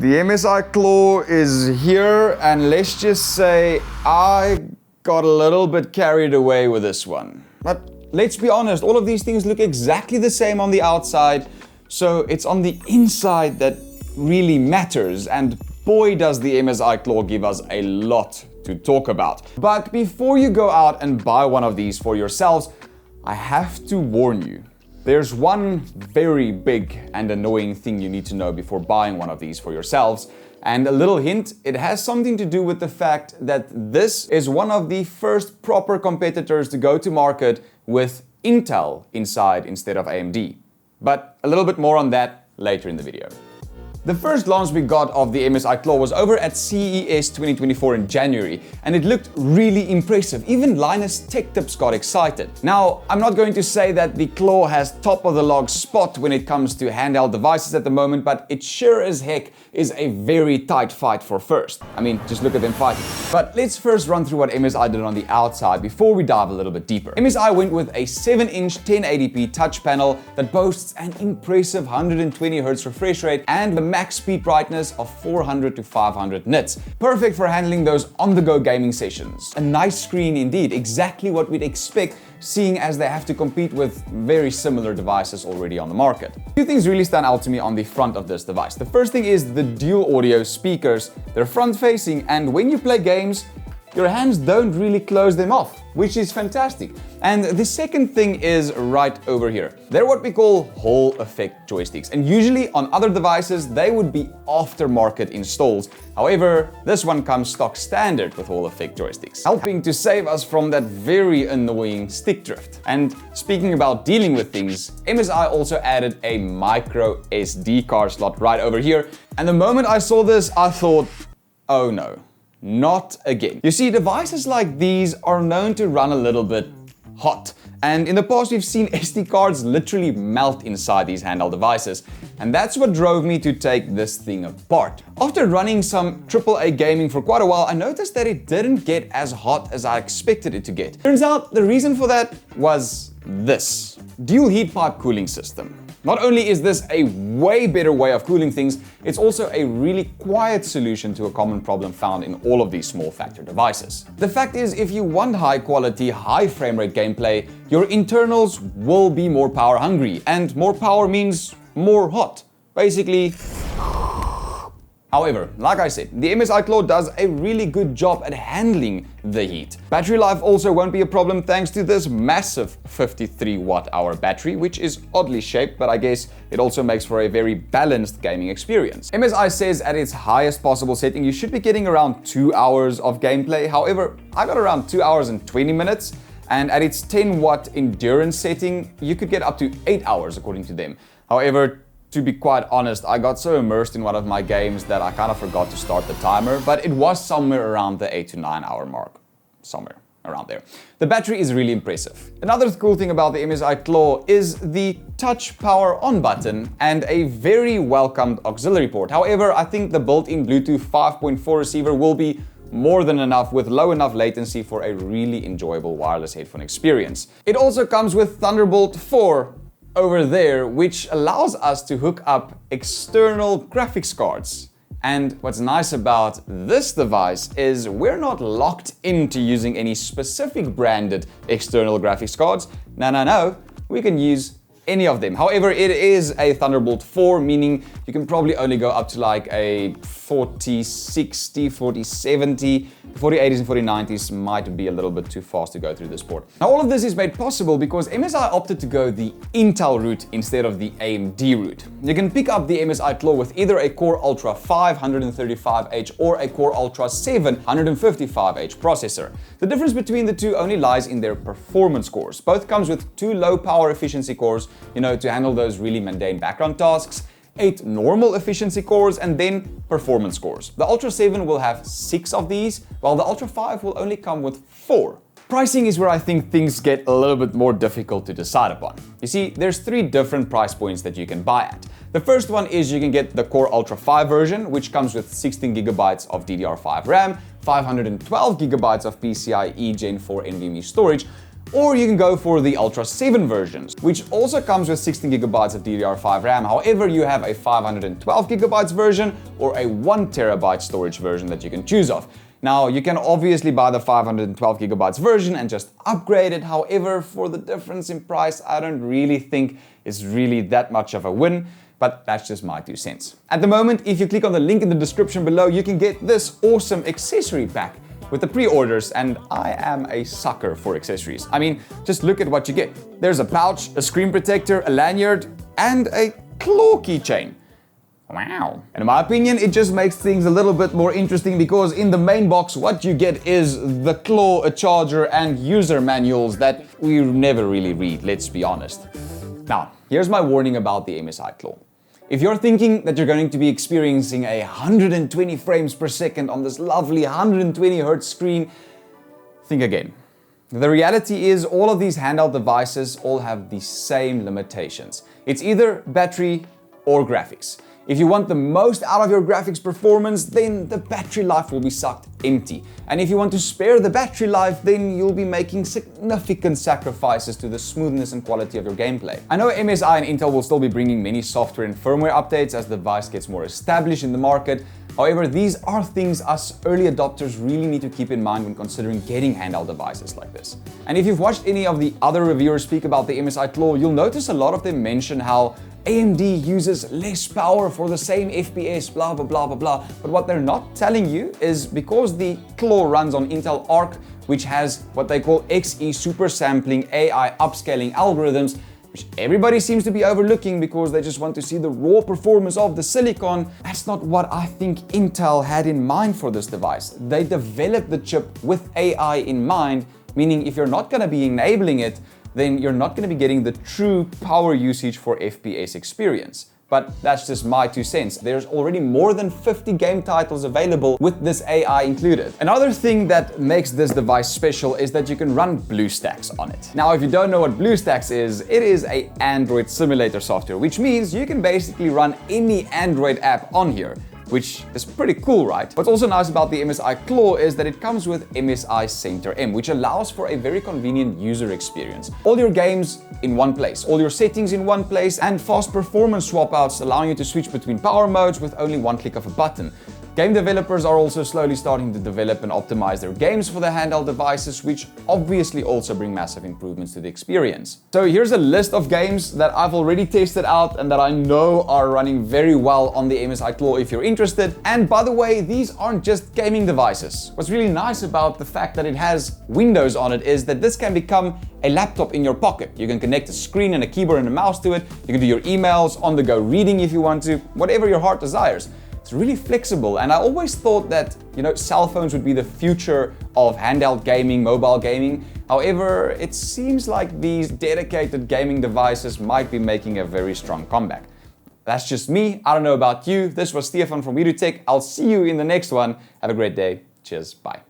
The MSI Claw is here, and let's just say I got a little bit carried away with this one. But let's be honest, all of these things look exactly the same on the outside, so it's on the inside that really matters, and boy does the MSI Claw give us a lot to talk about. But before you go out and buy one of these for yourselves, I have to warn you. There's one very big and annoying thing you need to know before buying one of these for yourselves. And a little hint, it has something to do with the fact that this is one of the first proper competitors to go to market with Intel inside instead of AMD. But a little bit more on that later in the video. The first launch we got of the MSI Claw was over at CES 2024 in January, and it looked really impressive. Even Linus Tech Tips got excited. Now, I'm not going to say that the Claw has top of the log spot when it comes to handheld devices at the moment, but it sure as heck is a very tight fight for first. I mean, just look at them fighting. But let's first run through what MSI did on the outside before we dive a little bit deeper. MSI went with a 7-inch 1080p touch panel that boasts an impressive 120Hz refresh rate and a max speed brightness of 400 to 500 nits. Perfect for handling those on-the-go gaming sessions. A nice screen indeed, exactly what we'd expect, seeing as they have to compete with very similar devices already on the market. A few things really stand out to me on the front of this device. The first thing is the dual audio speakers. They're front-facing, and when you play games, your hands don't really close them off, which is fantastic. And the second thing is right over here. They're what we call Hall effect joysticks, and usually on other devices they would be aftermarket installs. However, this one comes stock standard with Hall effect joysticks, helping to save us from that very annoying stick drift. And speaking about dealing with things, MSI also added a micro SD card slot right over here. And the moment I saw this, I thought, oh no. Not again. You see, devices like these are known to run a little bit hot. And in the past, we've seen SD cards literally melt inside these handheld devices. And that's what drove me to take this thing apart. After running some AAA gaming for quite a while, I noticed that it didn't get as hot as I expected it to get. Turns out the reason for that was this. Dual heat pipe cooling system. Not only is this a way better way of cooling things, it's also a really quiet solution to a common problem found in all of these small factor devices. The fact is, if you want high quality, high frame rate gameplay, your internals will be more power hungry, and more power means more hot. Basically, however, like I said, the MSI Claw does a really good job at handling the heat. Battery life also won't be a problem thanks to this massive 53 watt-hour battery, which is oddly shaped, but I guess it also makes for a very balanced gaming experience. MSI says at its highest possible setting, you should be getting around 2 hours of gameplay. However, I got around 2 hours and 20 minutes, and at its 10 watt endurance setting, you could get up to 8 hours according to them. However, to be quite honest, I got so immersed in one of my games that I kind of forgot to start the timer, but it was somewhere around the 8 to 9 hour mark. Somewhere around there. The battery is really impressive. Another cool thing about the MSI Claw is the touch power on button and a very welcomed auxiliary port. However, I think the built-in Bluetooth 5.4 receiver will be more than enough with low enough latency for a really enjoyable wireless headphone experience. It also comes with Thunderbolt 4 over there, which allows us to hook up external graphics cards. And what's nice about this device is we're not locked into using any specific branded external graphics cards. No, we can use any of them. However, it is a Thunderbolt 4, meaning you can probably only go up to like a 4060, 4070. 4080s and 4090s might be a little bit too fast to go through this port. Now, all of this is made possible because MSI opted to go the Intel route instead of the AMD route. You can pick up the MSI Claw with either a Core Ultra 5 135H or a Core Ultra 7 155H processor. The difference between the two only lies in their performance cores. Both comes with 2 low power efficiency cores, to handle those really mundane background tasks, 8 normal efficiency cores, and then performance cores. The Ultra 7 will have 6 of these, while the Ultra 5 will only come with 4. Pricing is where I think things get a little bit more difficult to decide upon. You see, there's 3 different price points that you can buy at. The first one is you can get the Core Ultra 5 version, which comes with 16GB of DDR5 RAM, 512GB of PCIe Gen 4 NVMe storage, or you can go for the Ultra 7 versions, which also comes with 16GB of DDR5 RAM. However, you have a 512GB version or a 1TB storage version that you can choose of. Now, you can obviously buy the 512GB version and just upgrade it. However, for the difference in price, I don't really think it's really that much of a win. But that's just my 2 cents. At the moment, if you click on the link in the description below, you can get this awesome accessory pack with the pre-orders, and I am a sucker for accessories. I mean, just look at what you get. There's a pouch, a screen protector, a lanyard, and a claw keychain. Wow. And in my opinion, it just makes things a little bit more interesting because in the main box, what you get is the claw, a charger, and user manuals that we never really read, let's be honest. Now, here's my warning about the MSI Claw. If you're thinking that you're going to be experiencing 120 frames per second on this lovely 120 Hz screen, think again. The reality is all of these handheld devices all have the same limitations. It's either battery or graphics. If you want the most out of your graphics performance, then the battery life will be sucked empty. And if you want to spare the battery life, then you'll be making significant sacrifices to the smoothness and quality of your gameplay. I know MSI and Intel will still be bringing many software and firmware updates as the device gets more established in the market. However, these are things us early adopters really need to keep in mind when considering getting handheld devices like this. And if you've watched any of the other reviewers speak about the MSI Claw, you'll notice a lot of them mention how AMD uses less power for the same FPS, blah, blah, blah, blah, blah. But what they're not telling you is because the Claw runs on Intel Arc, which has what they call XE super sampling AI upscaling algorithms, which everybody seems to be overlooking because they just want to see the raw performance of the silicon. That's not what I think Intel had in mind for this device. They developed the chip with AI in mind, meaning if you're not going to be enabling it, then you're not going to be getting the true power usage for FPS experience. But that's just my 2 cents. There's already more than 50 game titles available with this AI included. Another thing that makes this device special is that you can run Bluestacks on it. Now, if you don't know what Bluestacks is, it is an Android simulator software, which means you can basically run any Android app on here, which is pretty cool, right? What's also nice about the MSI Claw is that it comes with MSI Center M, which allows for a very convenient user experience. All your games in one place, all your settings in one place, and fast performance swap outs allowing you to switch between power modes with only one click of a button. Game developers are also slowly starting to develop and optimize their games for the handheld devices, which obviously also bring massive improvements to the experience. So here's a list of games that I've already tested out and that I know are running very well on the MSI Claw if you're interested. And by the way, these aren't just gaming devices. What's really nice about the fact that it has Windows on it is that this can become a laptop in your pocket. You can connect a screen and a keyboard and a mouse to it. You can do your emails, on-the-go reading if you want to, whatever your heart desires. It's really flexible, and I always thought that, cell phones would be the future of handheld gaming, mobile gaming. However, it seems like these dedicated gaming devices might be making a very strong comeback. That's just me. I don't know about you. This was Stefan from We Do Tech. I'll see you in the next one. Have a great day. Cheers. Bye.